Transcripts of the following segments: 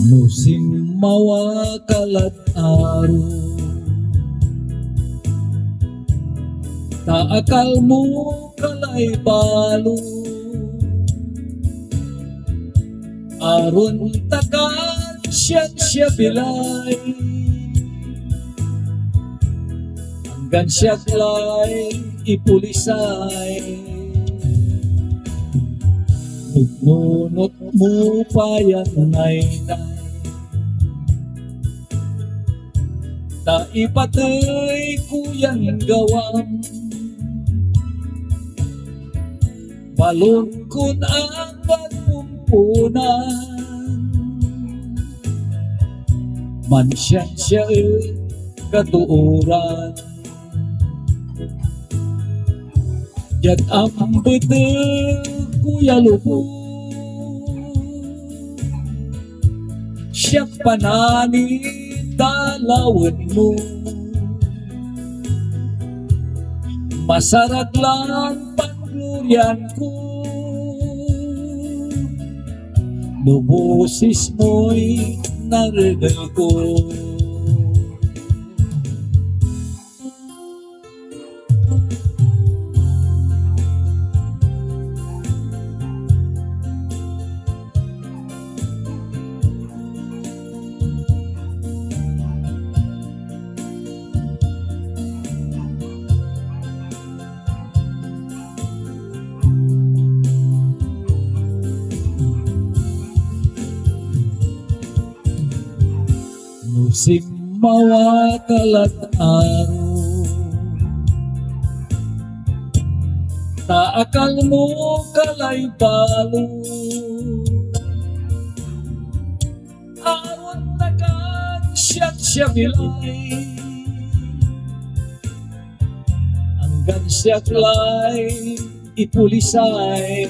No simmawa kalat aro, taakal mo kalay balo, aron takan siya bilay, hanggang siya klay ipulisay. Nunot mo pa yan nay, ta ipatay ko yan gawang, balon kun ang pagpumpunan, mansyan siya katuuran. Yat ang betul kuya lupo, siya panani dalawan mo, masarap lang pangluryan ko, nubusis mo'y narigal ko. No simmawa kalat aro, taakal mo kalay balo, aron takan siya bilay, hanggang siya klay ipulisay.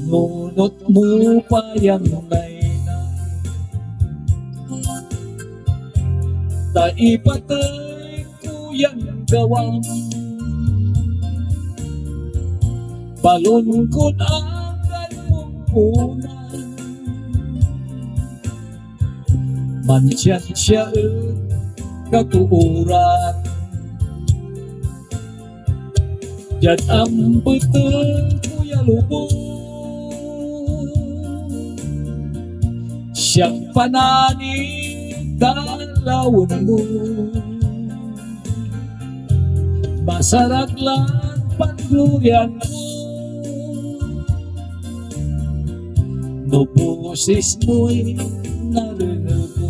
Nunot mo pa yan nay, ta ipatay ko yan gawang, balon ko ang pumpunan, mansyan siya katuuran. Yan ang betul kuya lupo, siyang panani dalawan mo, masarap lang pangluryan mo, nubusis mo'y narinig ko.